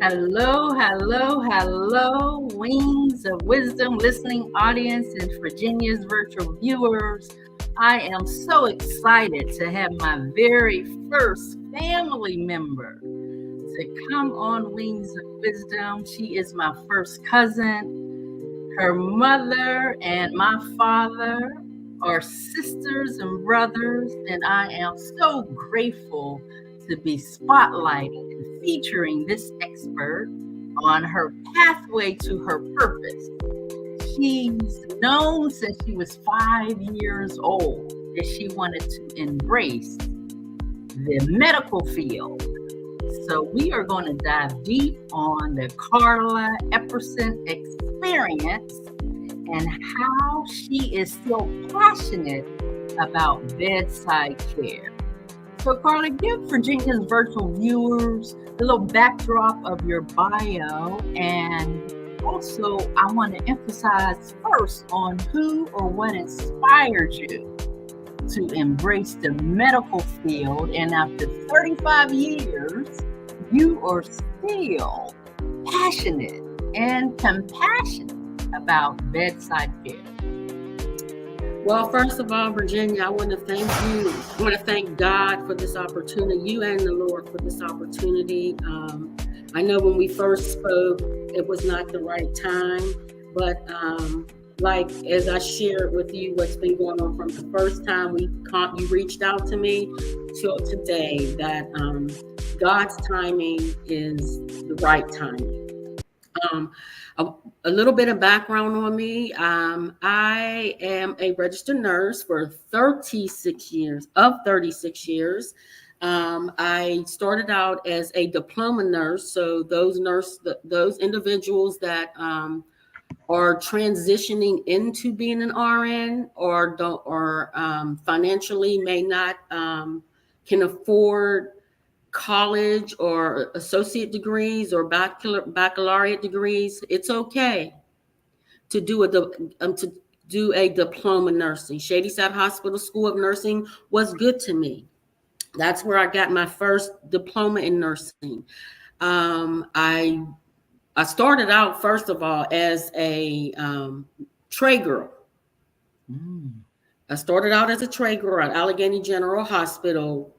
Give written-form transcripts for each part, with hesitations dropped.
Hello, hello, hello, Wings of Wisdom listening audience and Virginia's virtual viewers. I am so excited to have my very first family member to come on Wings of Wisdom. She is my first cousin. Her mother and my father are sisters and brothers, and I am so grateful to be spotlighting and featuring this expert on her pathway to her purpose. She's known since she was 5 years old that she wanted to embrace the medical field. So we are going to dive deep on the Carla Epperson experience and how she is so passionate about bedside care. So Carla, give Virginia's virtual viewers a little backdrop of your bio, and also I want to emphasize first on who or what inspired you to embrace the medical field, and after 35 years, you are still passionate and compassionate about bedside care. Well, first of all, Virginia, I want to thank you. I want to thank God for this opportunity, you and the Lord for this opportunity. I know when we first spoke, it was not the right time, but like as I shared with you what's been going on from the first time you reached out to me till today, that God's timing is the right timing. A little bit of background on me. I am a registered nurse for 36 years. I started out as a diploma nurse. So those individuals that are transitioning into being an RN or financially may not can afford college or associate degrees or baccalaureate degrees, it's okay to do a diploma nursing. Shadyside Hospital School of Nursing was good to me. That's where I got my first diploma in nursing. I started out, first of all, as a tray girl. I started out as a tray girl at Allegheny General Hospital,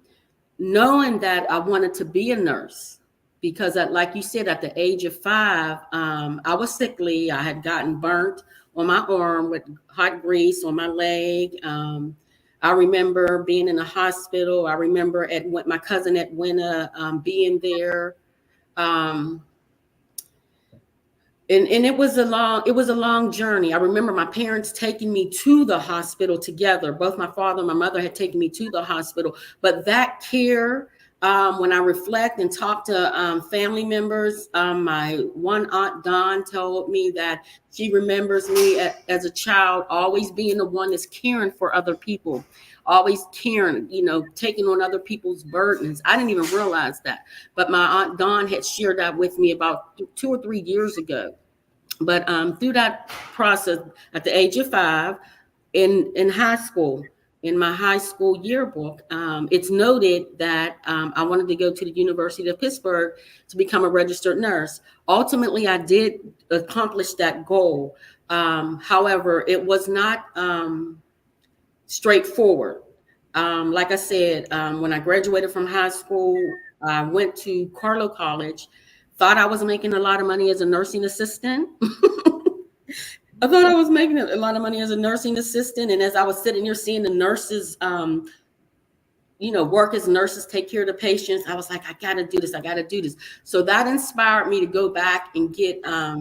knowing that I wanted to be a nurse, because like you said, at the age of 5, I was sickly. I had gotten burnt on my arm with hot grease on my leg. I remember being in the hospital. I remember my cousin Edwina being there. And it was a long journey. I remember my parents taking me to the hospital together. Both my father and my mother had taken me to the hospital. But that care, when I reflect and talk to family members, my one aunt Dawn told me that she remembers me as a child always being the one that's caring for other people, always caring, taking on other people's burdens. I didn't even realize that. But my aunt Dawn had shared that with me about 2 or 3 years ago. But through that process, at the age of 5, in high school, in my high school yearbook, it's noted that I wanted to go to the University of Pittsburgh to become a registered nurse. Ultimately, I did accomplish that goal. However, it was not straightforward. Like I said, when I graduated from high school, I went to Carlow College, thought I was making a lot of money as a nursing assistant. I thought I was making a lot of money as a nursing assistant. And as I was sitting here seeing the nurses, work as nurses, take care of the patients, I was like, I got to do this. So that inspired me to go back and get my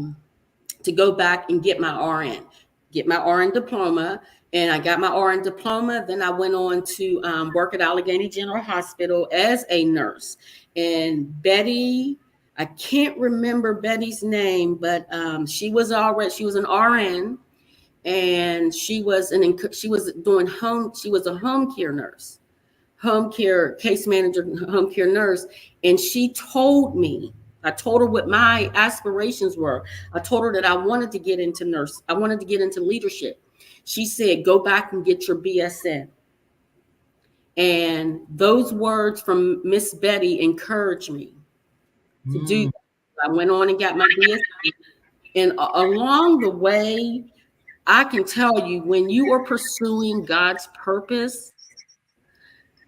RN diploma. And I got my RN diploma. Then I went on to work at Allegheny General Hospital as a nurse. And Betty, I can't remember Betty's name, but she was an RN, and she was a home care nurse, home care case manager, home care nurse. And she told me, I told her what my aspirations were. I told her that I wanted to get into I wanted to get into leadership. She said, go back and get your BSN. And those words from Miss Betty encouraged me to do that. I went on and got my BSc. And along the way, I can tell you, when you are pursuing God's purpose,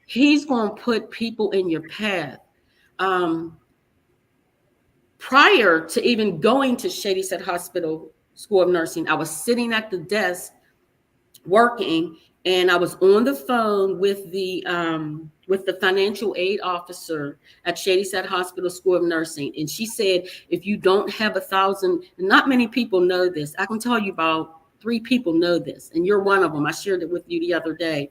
He's going to put people in your path. Um, Prior to even going to Shady Side Hospital School of Nursing, I was sitting at the desk working, and I was on the phone with the financial aid officer at Shady Side Hospital School of Nursing, and she said, if you don't have 1,000, not many people know this. I can tell you about 3 people know this, and you're one of them. I shared it with you the other day.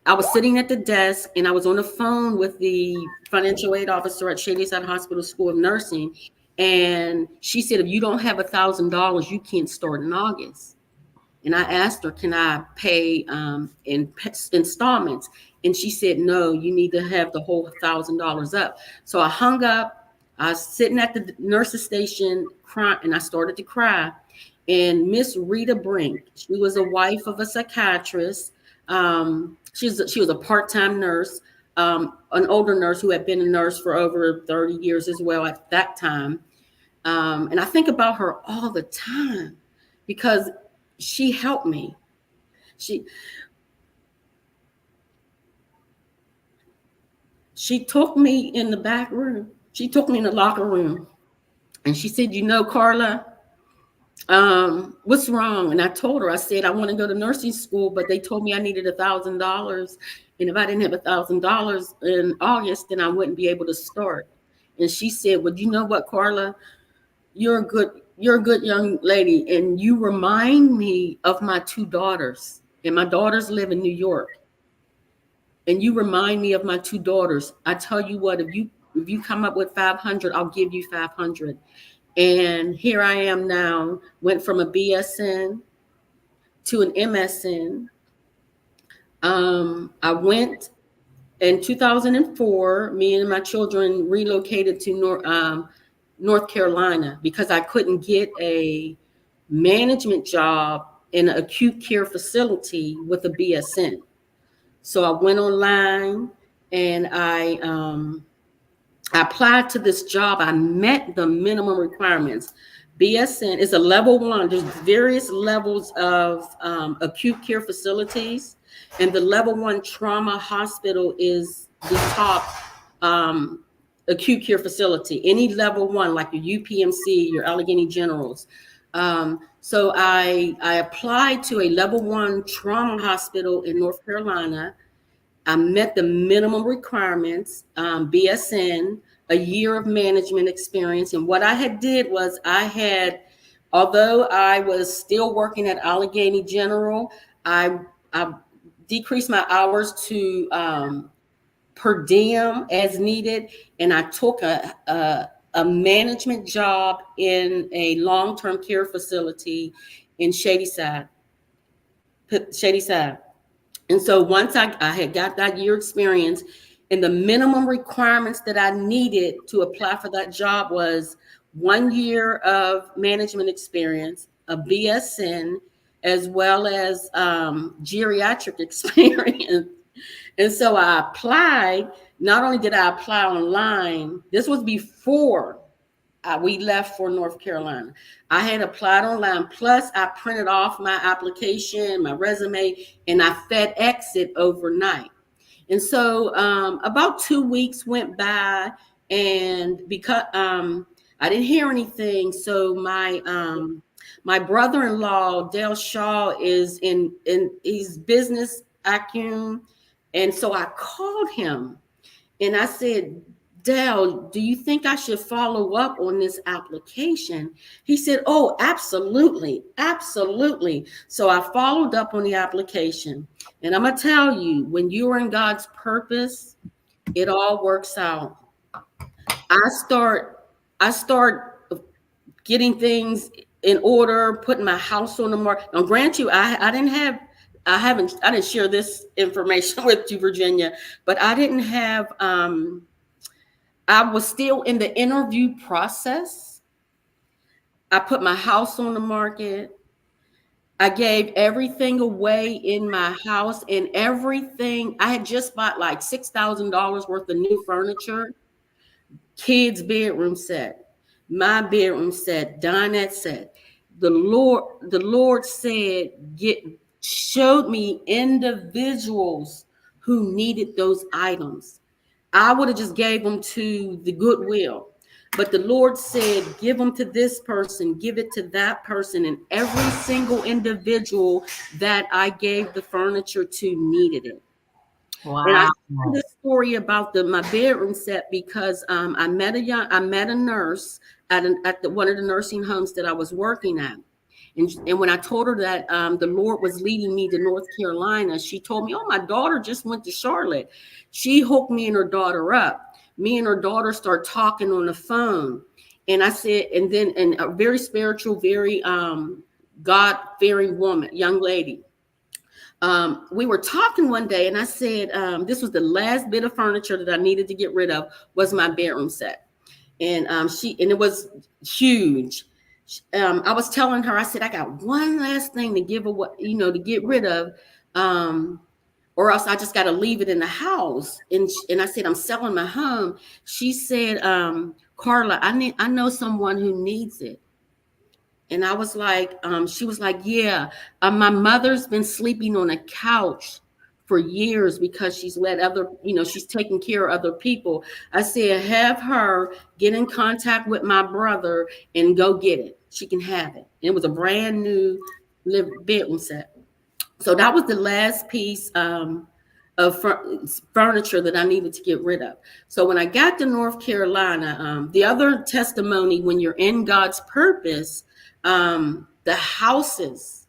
I was sitting at the desk and I was on the phone with the financial aid officer at Shady Side Hospital School of Nursing. And she said, if you don't have $1,000, you can't start in August. And I asked her, can I pay in installments? And she said, no, you need to have the whole $1,000 up. So I hung up. I was sitting at the nurse's station crying, and I started to cry. And Miss Rita Brink, she was a wife of a psychiatrist. She was a part-time nurse, an older nurse who had been a nurse for over 30 years as well at that time. And I think about her all the time because she helped me. She took me in the back room. She took me in the locker room, and she said, Carla, what's wrong? And I told her, I said, I want to go to nursing school, but they told me I needed $1,000. And if I didn't have $1,000 in August, then I wouldn't be able to start. And she said, well, you know what, Carla, you're a good young lady. And you remind me of my 2 daughters, and my daughters live in New York. And you remind me of my 2 daughters. I tell you what, if you come up with 500, I'll give you 500. And here I am now, went from a BSN to an MSN. I went in 2004, me and my children relocated to North Carolina because I couldn't get a management job in an acute care facility with a BSN. So I went online and I applied to this job. I met the minimum requirements. BSN is a level 1. There's various levels of acute care facilities, and the level 1 trauma hospital is the top acute care facility. Any level 1, like your UPMC, your Allegheny Generals. So I applied to a level 1 trauma hospital in North Carolina. I met the minimum requirements, BSN, a year of management experience. And what I had did was although I was still working at Allegheny General, I decreased my hours to per diem as needed. And I took a management job in a long-term care facility in Shady Side. And so once I had got that year experience, and the minimum requirements that I needed to apply for that job was 1 year of management experience, a BSN, as well as geriatric experience. And so I applied. Not only did I apply online, this was before we left for North Carolina. I had applied online. Plus, I printed off my application, my resume, and I FedExed it overnight. And so about 2 weeks went by, and because I didn't hear anything, so my brother-in-law Dale Shaw is in he's business acumen, and so I called him and I said, Dale, do you think I should follow up on this application? He said, oh, absolutely. Absolutely. So I followed up on the application. And I'm going to tell you, when you are in God's purpose, it all works out. I start getting things in order, putting my house on the market. Now, grant you, I didn't share this information with you, Virginia, but I didn't have, I was still in the interview process. I put my house on the market. I gave everything away in my house, and everything. I had just bought like $6,000 worth of new furniture. kids' bedroom set, my bedroom set, dinette set. The Lord said, showed me individuals who needed those items. I would have just gave them to the Goodwill. But the Lord said, give them to this person, give it to that person. And every single individual that I gave the furniture to needed it. And I Wow. share this story about my bedroom set because I met a nurse at one of the nursing homes that I was working at. And when I told her that the Lord was leading me to North Carolina, she told me, "Oh, my daughter just went to Charlotte." She hooked me and her daughter up. Me and her daughter start talking on the phone. And I said, and a very spiritual, very God-fearing woman, young lady. We were talking one day, and I said, this was the last bit of furniture that I needed to get rid of was my bedroom set. And it was huge. I was telling her, I said, I got one last thing to give away, to get rid of, or else I just got to leave it in the house. And I said, I'm selling my home. She said, Carla, I know someone who needs it. And I was like, she was like, yeah, my mother's been sleeping on a couch for years because she's she's taking care of other people. I said, have her get in contact with my brother and go get it. She can have it. And it was a brand new bedroom set. So that was the last piece of furniture that I needed to get rid of. So when I got to North Carolina, the other testimony, when you're in God's purpose, the houses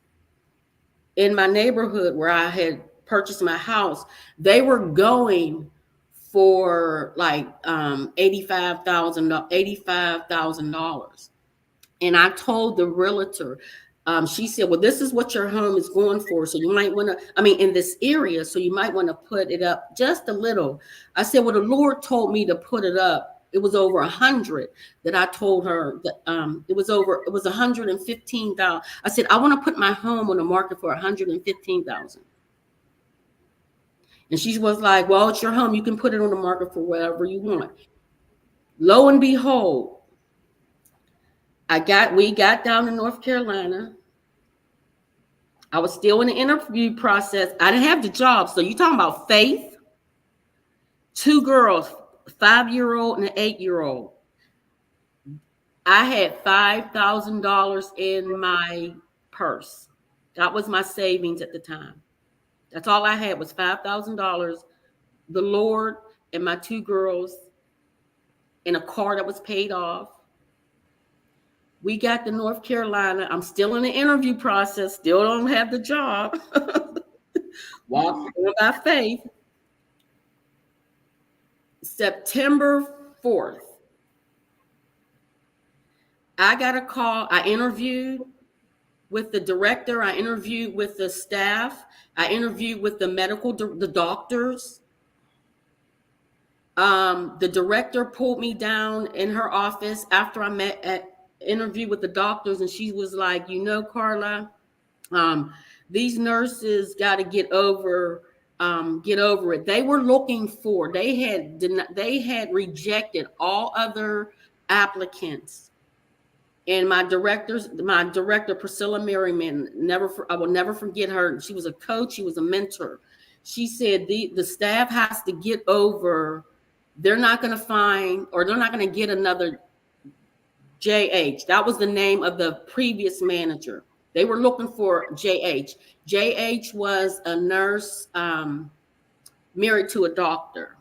in my neighborhood where I had purchased my house, they were going for like $85,000. And I told the realtor, she said, well, this is what your home is going for. So you might want to, in this area, so you might want to put it up just a little. I said, well, the Lord told me to put it up. It was over 100 that I told her that it was 115,000. I said, I want to put my home on the market for 115,000. And she was like, well, it's your home. You can put it on the market for whatever you want. Lo and behold, we got down to North Carolina. I was still in the interview process. I didn't have the job. So you talking about faith? 2 girls, 5-year-old and an 8-year-old. I had $5,000 in my purse. That was my savings at the time. That's all I had was $5,000, the Lord and my 2 girls, in a car that was paid off. We got to North Carolina. I'm still in the interview process, still don't have the job. Walking by faith. September 4th, I got a call. I interviewed with the director. I interviewed with the staff. I interviewed with the doctors. The director pulled me down in her office after I interview with the doctors, and she was like, Carla, these nurses got to get over it. They were looking for, they had rejected all other applicants. And my director, Priscilla Merriman, I will never forget her. She was a coach. She was a mentor. She said the staff has to get over. They're not going to find, or they're not going to get another JH. That was the name of the previous manager. They were looking for JH. JH was a nurse married to a doctor.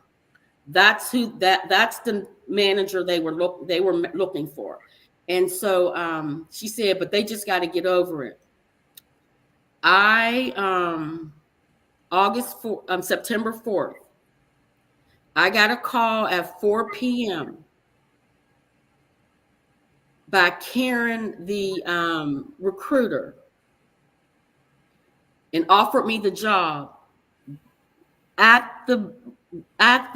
That's the manager they were looking for. And so she said, but they just got to get over it. September 4th, I got a call at 4 p.m. by Karen, the recruiter, and offered me the job at the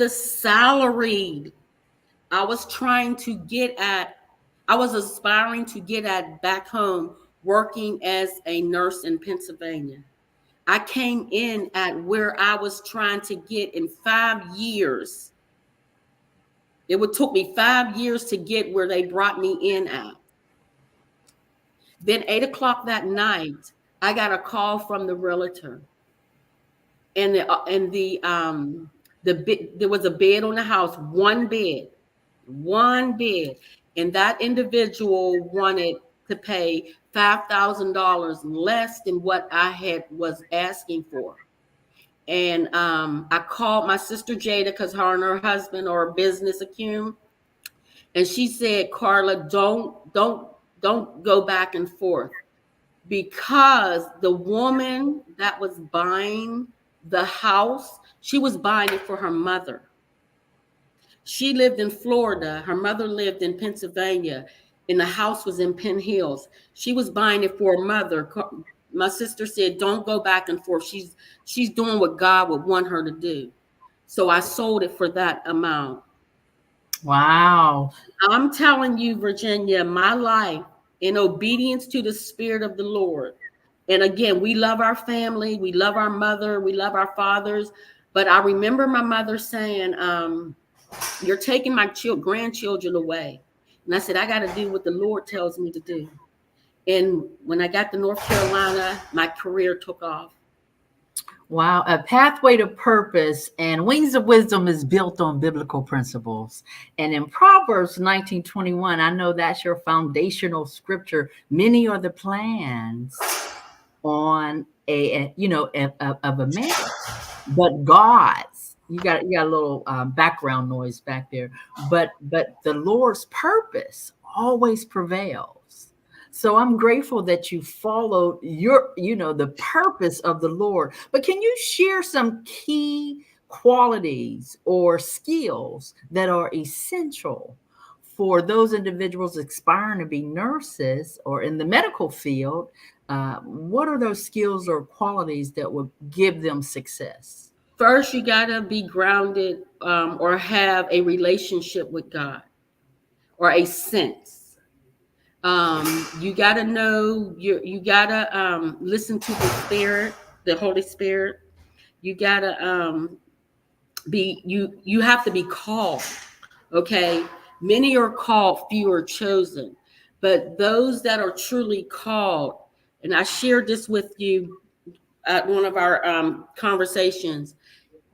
salaried. I was aspiring to get at back home, working as a nurse in Pennsylvania. I came in at where I was trying to get in 5 years. It would took me 5 years to get where they brought me in at. Then 8 o'clock that night, I got a call from the realtor, and there was a bed on the house, one bed, and that individual wanted to pay $5,000 less than what I had was asking for. And I called my sister Jada, because her and her husband are business acumen, and she said, Carla, don't go back and forth, because the woman that was buying the house, she was buying it for her mother. She lived in Florida. Her mother lived in Pennsylvania, and the house was in Penn Hills. She was buying it for her mother. My sister said, "Don't go back and forth. She's doing what God would want her to do." So I sold it for that amount. Wow. I'm telling you, Virginia, my life in obedience to the Spirit of the Lord. And again, we love our family, we love our mother, we love our fathers. But I remember my mother saying, "You're taking my grandchildren away." And I said, "I got to do what the Lord tells me to do." And when I got to North Carolina, my career took off. Wow, a pathway to purpose, and Wings of Wisdom is built on biblical principles. And in Proverbs 19:21, I know that's your foundational scripture. Many are the plans on of a man, but God's. You got a little background noise back there, but the Lord's purpose always prevails. So I'm grateful that you followed the purpose of the Lord. But can you share some key qualities or skills that are essential for those individuals aspiring to be nurses or in the medical field? What are those skills or qualities that will give them success? First, you got to be grounded, or have a relationship with God, or a sense. You got to know, you got to listen to the Spirit, the Holy Spirit. You got to you have to be called. Okay, many are called, few are chosen, but those that are truly called, and I shared this with you at one of our conversations.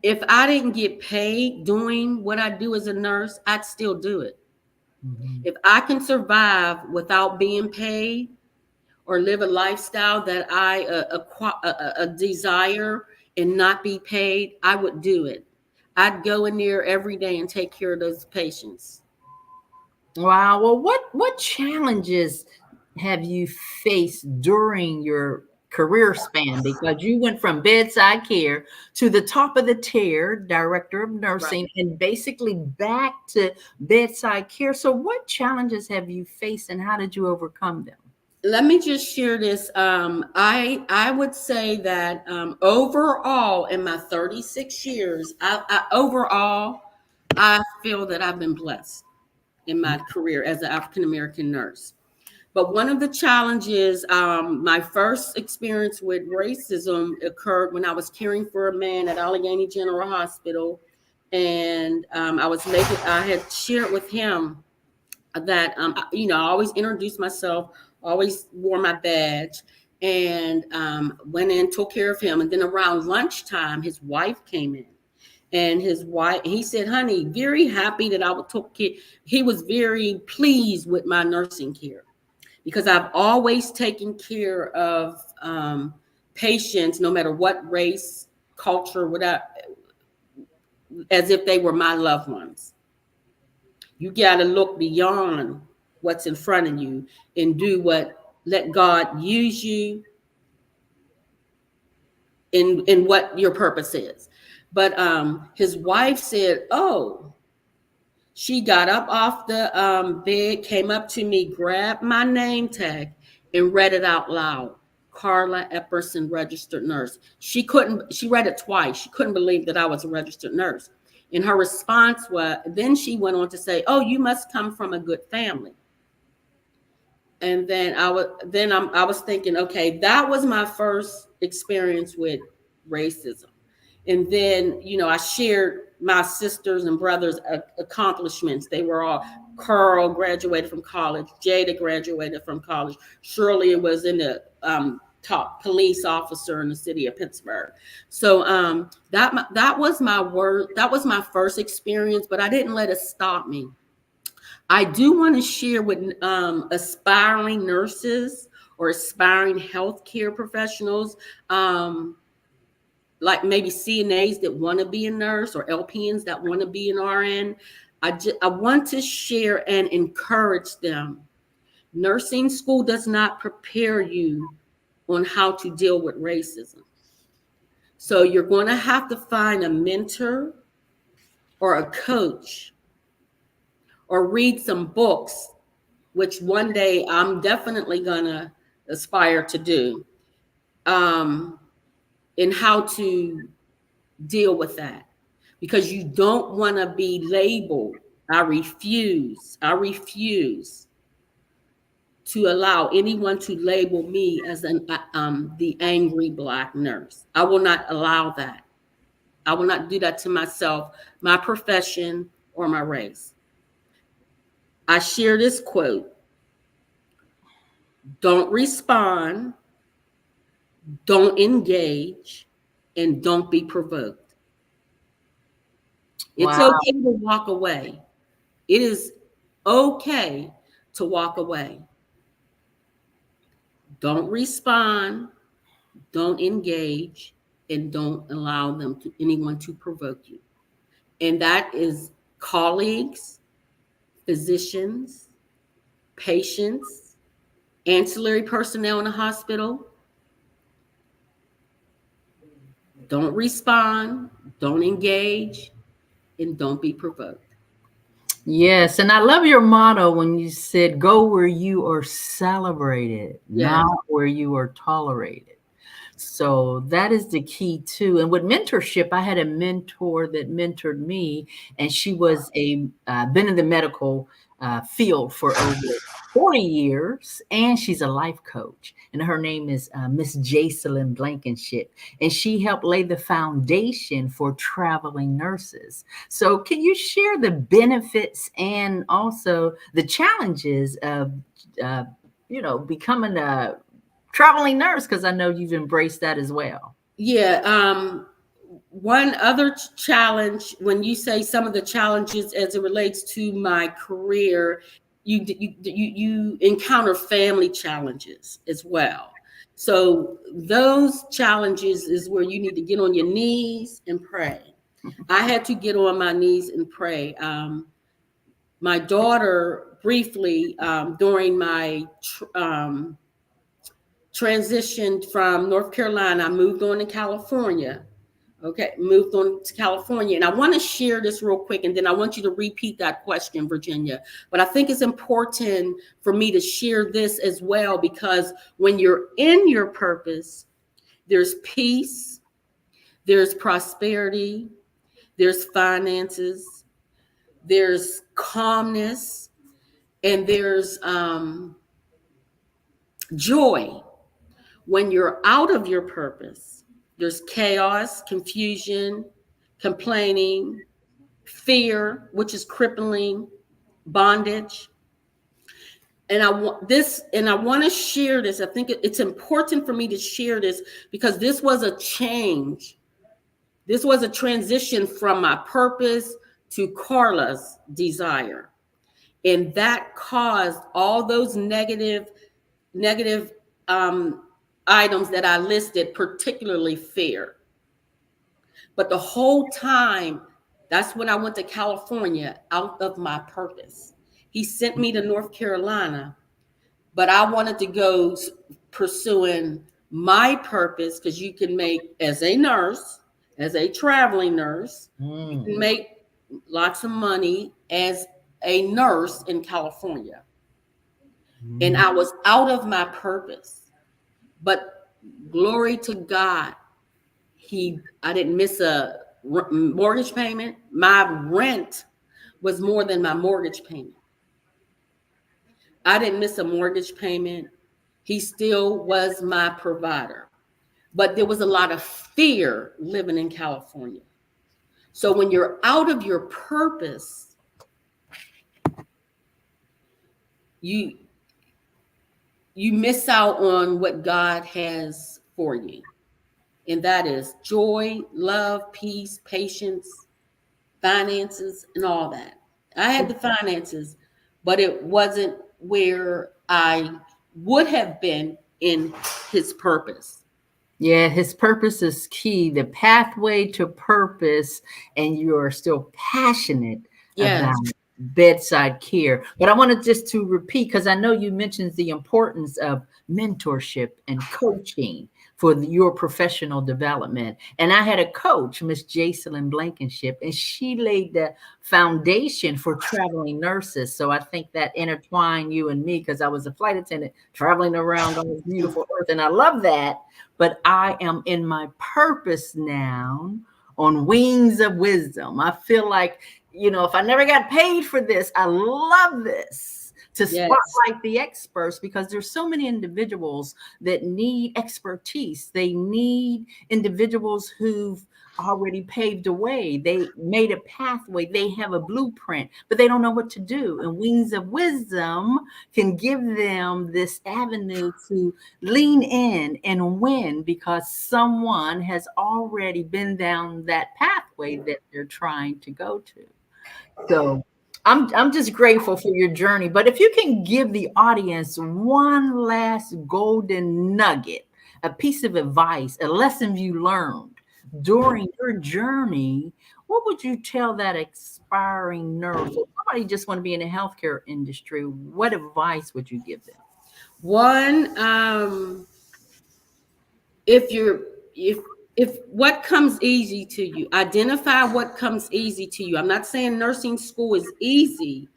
If I didn't get paid doing what I do as a nurse, I'd still do it. Mhm. If I can survive without being paid, or live a lifestyle that I desire and not be paid, I would do it. I'd go in there every day and take care of those patients. Wow. Well, what challenges have you faced during your career span? Because you went from bedside care to the top of the tier, director of Right. nursing, and basically back to bedside care. So, what challenges have you faced, and how did you overcome them? Let me just share this. I would say that overall, in my 36 years, overall, I feel that I've been blessed in my career as an African American nurse. But one of the challenges, my first experience with racism occurred when I was caring for a man at Allegheny General Hospital, and I had shared with him that I always introduced myself, always wore my badge, and went in, took care of him. And then around lunchtime, his wife came in, and he said, "Honey, very happy that I would took care." He was very pleased with my nursing care, because I've always taken care of patients, no matter what race, culture, whatever, as if they were my loved ones. You got to look beyond what's in front of you and let God use you in what your purpose is. But his wife said, "Oh," she got up off the bed, came up to me, grabbed my name tag, and read it out loud. Carla Epperson, registered nurse. She read it twice. She couldn't believe that I was a registered nurse. And her response was, then she went on to say, "Oh, you must come from a good family." And then I was thinking, okay, that was my first experience with racism. And then, I shared my sisters and brothers' accomplishments. They were all, Carl graduated from college, Jada graduated from college, Shirley was in the top police officer in the city of Pittsburgh. So that was my first experience, but I didn't let it stop me. I do want to share with aspiring nurses or aspiring healthcare professionals, like maybe CNAs that want to be a nurse or LPNs that want to be an RN. I want to share and encourage them. Nursing school does not prepare you on how to deal with racism. So you're going to have to find a mentor or a coach or read some books, which one day I'm definitely going to aspire to do, in how to deal with that. Because you don't want to be labeled. I refuse to allow anyone to label me as the angry Black nurse. I will not allow that. I will not do that to myself, my profession, or my race. I share this quote: don't respond, don't engage, and don't be provoked. It's okay to walk away. It is okay to walk away. Don't respond, don't engage, and don't allow anyone to provoke you. And that is colleagues, physicians, patients, ancillary personnel in the hospital. Don't respond, don't engage, and don't be provoked. Yes, and I love your motto when you said, go where you are celebrated, not where you are tolerated. So that is the key too. And with mentorship, I had a mentor that mentored me, and she was been in the medical field for over 40 years, and she's a life coach. And her name is Miss Jacelyn Blankenship, and she helped lay the foundation for traveling nurses. So can you share the benefits and also the challenges of becoming a traveling nurse, because I know you've embraced that as well. Yeah. One other challenge, when you say some of the challenges as it relates to my career, you encounter family challenges as well. So those challenges is where you need to get on your knees and pray. I had to get on my knees and pray. My daughter, briefly, during my transitioned from North Carolina, I moved on to California. Moved on to California. And I want to share this real quick, and then I want you to repeat that question, Virginia. But I think it's important for me to share this as well, because when you're in your purpose, there's peace, there's prosperity, there's finances, there's calmness, and there's joy. When you're out of your purpose, there's chaos, confusion, complaining, fear, which is crippling, bondage. And I want to share this. I think it's important for me to share this, because this was a change. This was a transition from my purpose to Carla's desire. And that caused all those negative items that I listed, particularly fear. But the whole time, that's when I went to California out of my purpose. He sent me to North Carolina, but I wanted to go pursuing my purpose, because you can make, as a nurse, as a traveling nurse, you can make lots of money as a nurse in California. And I was out of my purpose. But glory to God, I didn't miss a mortgage payment. My rent was more than my mortgage payment. I didn't miss a mortgage payment. He still was my provider. but there was a lot of fear living in California. So when you're out of your purpose, you miss out on what God has for you. And that is joy, love, peace, patience, finances, and all that. I had the finances, but it wasn't where I would have been in his purpose. Yeah, his purpose is key, the pathway to purpose, and you're still passionate Yes, about bedside care. But I wanted just to repeat, because I know you mentioned the importance of mentorship and coaching for your professional development. And I had a coach, Miss Jacelyn Blankenship, and she laid the foundation for traveling nurses. So I think that intertwined you and me, because I was a flight attendant traveling around on this beautiful earth, and I love that. But I am in my purpose now on Wings of Wisdom. I feel like, if I never got paid for this, I love this to yes, spotlight the experts, because there's so many individuals that need expertise. They need individuals who've already paved a way. They made a pathway. They have a blueprint, but they don't know what to do. And Wings of Wisdom can give them this avenue to lean in and win, because someone has already been down that pathway that they're trying to go to. So I'm just grateful for your journey. But if you can give the audience one last golden nugget, a piece of advice, a lesson you learned during your journey, what would you tell that aspiring nurse or somebody just want to be in the healthcare industry? What advice would you give them? one, if you're if what comes easy to you, identify what comes easy to you. I'm not saying nursing school is easy,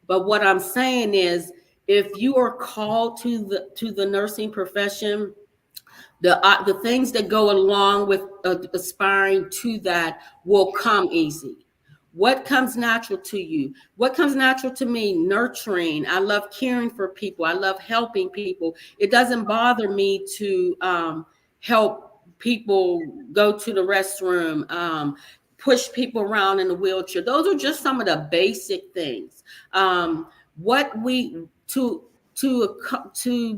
but what I'm saying is, if you are called to the nursing profession, the things that go along with aspiring to that will come easy. What comes natural to you? What comes natural to me? Nurturing. I love caring for people. I love helping people. It doesn't bother me to help people go to the restroom, push people around in a wheelchair. Those are just some of the basic things. What we to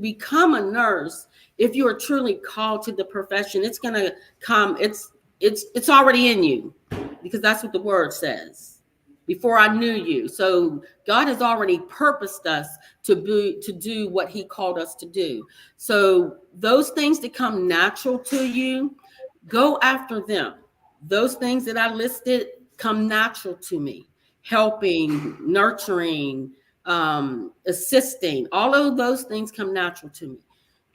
become a nurse, if you are truly called to the profession, it's going to come. It's already in you, because that's what the word says. Before I knew you, so God has already purposed us to do what He called us to do. So those things that come natural to you, go after them. Those things that I listed come natural to me: helping, nurturing, assisting. All of those things come natural to me.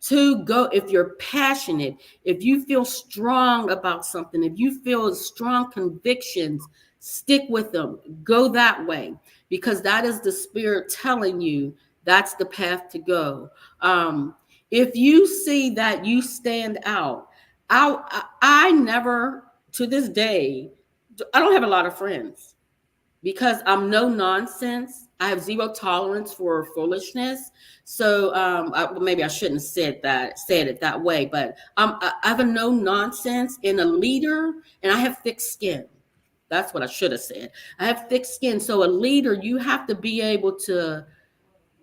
To go, if you're passionate, if you feel strong about something, if you feel strong convictions, stick with them. Go that way, because that is the Spirit telling you that's the path to go. If you see that you stand out, I never, to this day, I don't have a lot of friends, because I'm no nonsense. I have zero tolerance for foolishness. So maybe I shouldn't have said it that way, but I have a no nonsense and a leader, and I have thick skin. That's what I should have said. I have thick skin. So a leader, you have to be able to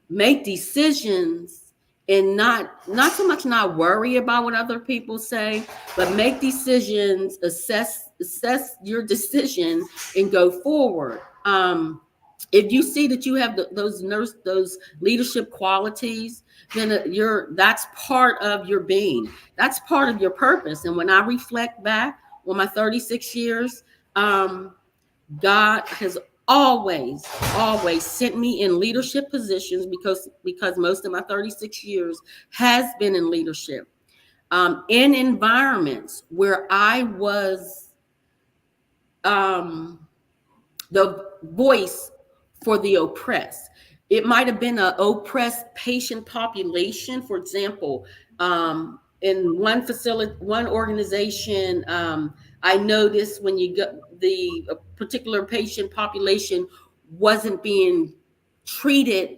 make decisions and not so much not worry about what other people say, but make decisions, assess your decision, and go forward. If you see that you have those leadership qualities, then that's part of your being. That's part of your purpose. And when I reflect back on my 36 years, God has always sent me in leadership positions, because most of my 36 years has been in leadership, in environments where I was the voice for the oppressed. It might have been an oppressed patient population. For example, in one organization, I noticed when you go, the particular patient population wasn't being treated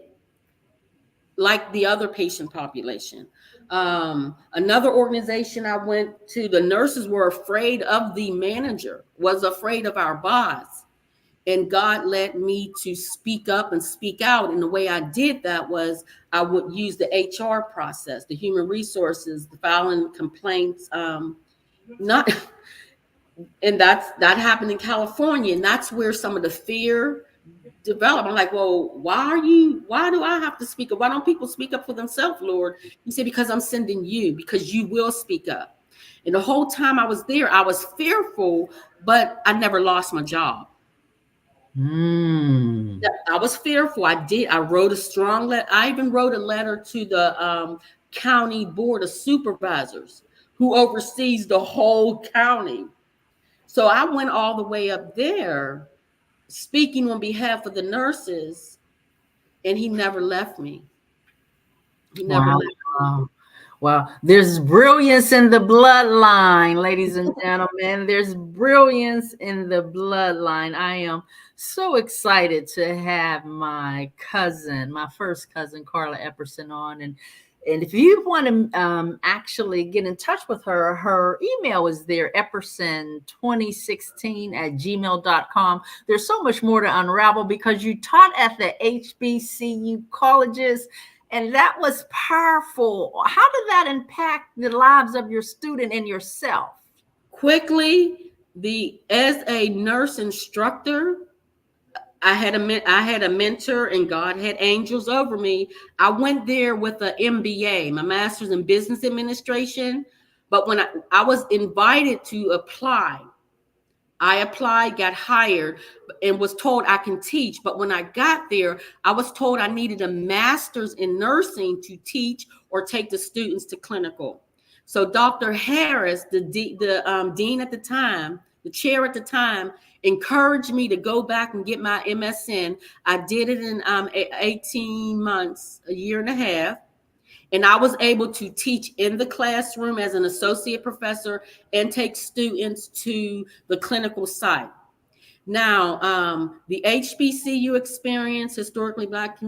like the other patient population. Another organization I went to, the nurses were afraid of the manager, was afraid of our boss. And God led me to speak up and speak out. And the way I did that was I would use the HR process, the human resources, the filing complaints, not, and that happened in California. And that's where some of the fear develop. I'm like, well, why do I have to speak up? Why don't people speak up for themselves, Lord? He said, because I'm sending you, because you will speak up. And the whole time I was there, I was fearful, but I never lost my job. I was fearful. I wrote a strong letter. I even wrote a letter to the county board of supervisors who oversees the whole county. So I went all the way up there speaking on behalf of the nurses, and he never left me. He never left me. Well, there's brilliance in the bloodline, ladies and gentlemen. There's brilliance in the bloodline. I am so excited to have my first cousin, Carla Epperson, on. And if you want to actually get in touch with her, her email is there, epperson2016@gmail.com. There's so much more to unravel because you taught at the HBCU colleges, and that was powerful. How did that impact the lives of your student and yourself? Quickly, as a nurse instructor, I had a mentor, and God had angels over me. I went there with an MBA, my master's in business administration. But when I was invited to apply, I applied, got hired, and was told I can teach. But when I got there, I was told I needed a master's in nursing to teach or take the students to clinical. So Dr. Harris, the dean at the time, the chair at the time, encouraged me to go back and get my MSN. I did it in 18 months, a year and a half. And I was able to teach in the classroom as an associate professor and take students to the clinical site. Now, the HBCU experience, historically Black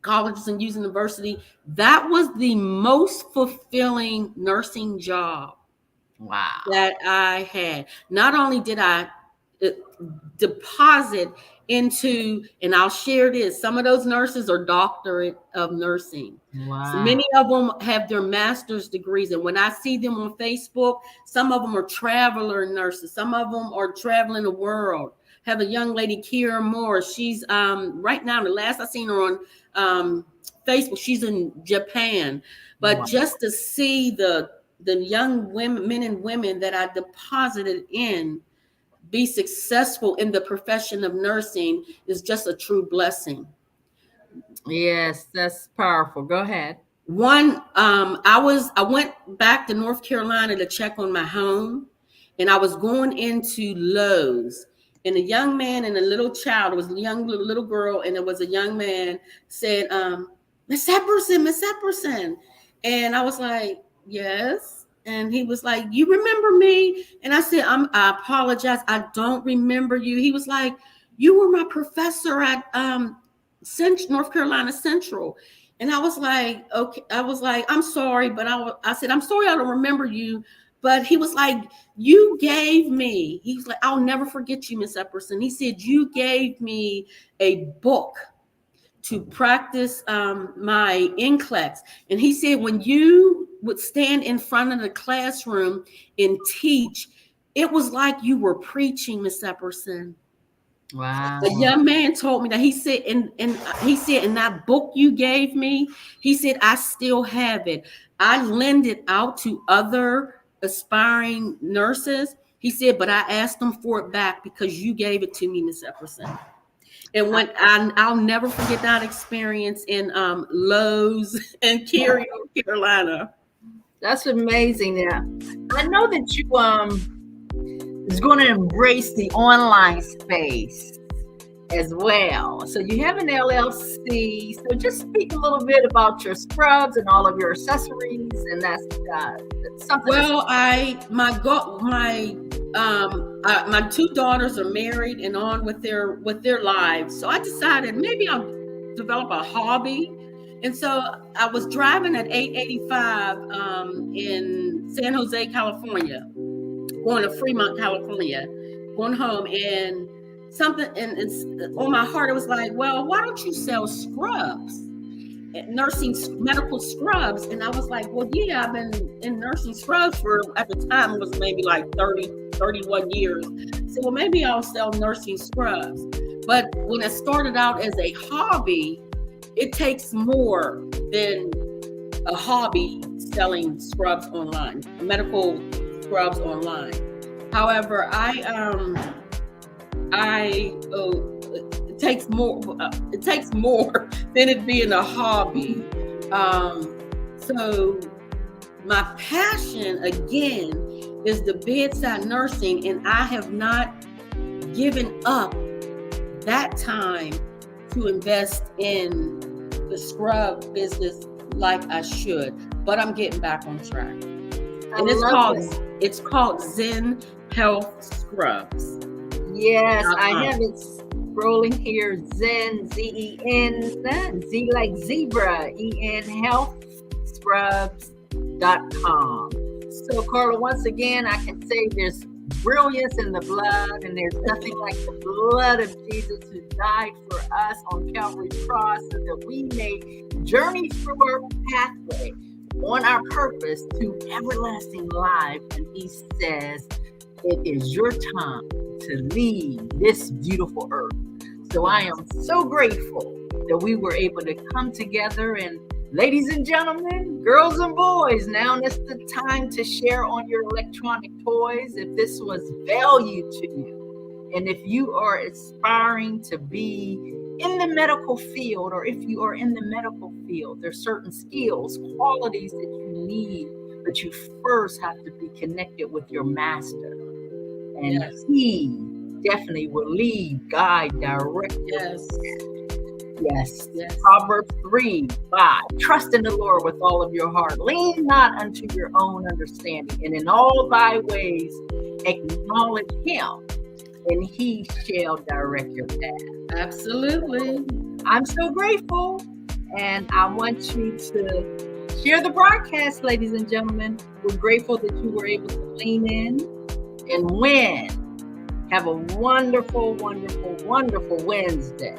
colleges and university, that was the most fulfilling nursing job that I had. Not only did I deposit into, and I'll share this, some of those nurses are doctorate of nursing. So many of them have their master's degrees, and when I see them on Facebook, some of them are traveler nurses, some of them are traveling the world. Have a young lady, Kira Moore, she's right now, the last I seen her on Facebook, she's in Japan. But just to see the young men and women that I deposited in be successful in the profession of nursing is just a true blessing. Yes, that's powerful. Go ahead. I went back to North Carolina to check on my home, and I was going into Lowe's, and a young man and a little child, it was a young little girl, and it was a young man, said, Ms. Epperson. And I was like, yes. And he was like, you remember me? And I said, I apologize. I don't remember you. He was like, you were my professor at North Carolina Central. And I was like, okay. I was like, I'm sorry, but I said, I'm sorry I don't remember you. But he was like, you gave me, he's like, I'll never forget you, Ms. Epperson. He said, you gave me a book to practice my NCLEX. And he said, when you would stand in front of the classroom and teach, it was like you were preaching, Ms. Epperson. Wow. The young man told me that. He said, and he said, in that book you gave me, he said, I still have it. I lend it out to other aspiring nurses. He said, but I asked them for it back because you gave it to me, Ms. Epperson. And when I'll never forget that experience in Lowe's in Cary, North Carolina. That's amazing. Yeah, I know that you is going to embrace the online space as well. So you have an LLC. So just speak a little bit about your scrubs and all of your accessories, and that's something. Well, my two daughters are married and on with their lives. So I decided maybe I'll develop a hobby. And so I was driving at 885 in San Jose, California, going to Fremont, California, going home, and something and it's on my heart. It was like, well, why don't you sell scrubs, nursing medical scrubs? And I was like, well, yeah, I've been in nursing scrubs for, at the time, it was maybe like 31 years. So, well, maybe I'll sell nursing scrubs. But when it started out as a hobby, it takes more than a hobby selling scrubs online, medical scrubs online. However, it takes more. It takes more than it being a hobby. So my passion again is the bedside nursing, and I have not given up that time to invest in the scrub business like I should, but I'm getting back on track. And it's called Zen Health Scrubs. Yes, I have it scrolling here. Zen, Z-E-N, Z like zebra, E-N, healthscrubs.com. So, Carla, once again, I can say there's brilliance in the blood, and there's nothing like the blood of Jesus who died for us on Calvary's cross so that we may journey through our pathway on our purpose to everlasting life. And he says, it is your time to leave this beautiful earth. So I am so grateful that we were able to come together. And ladies and gentlemen, girls and boys, now is the time to share on your electronic toys if this was value to you. And if you are aspiring to be in the medical field, or if you are in the medical field, there's certain skills, qualities that you need, but you first have to be connected with your master. And he definitely will lead, guide, direct. Yes. Proverbs 3:5. Trust in the Lord with all of your heart. Lean not unto your own understanding. And in all thy ways acknowledge him, and he shall direct your path. Absolutely. I'm so grateful. And I want you to share the broadcast, ladies and gentlemen. We're grateful that you were able to lean in and win. Have a wonderful, wonderful, wonderful Wednesday.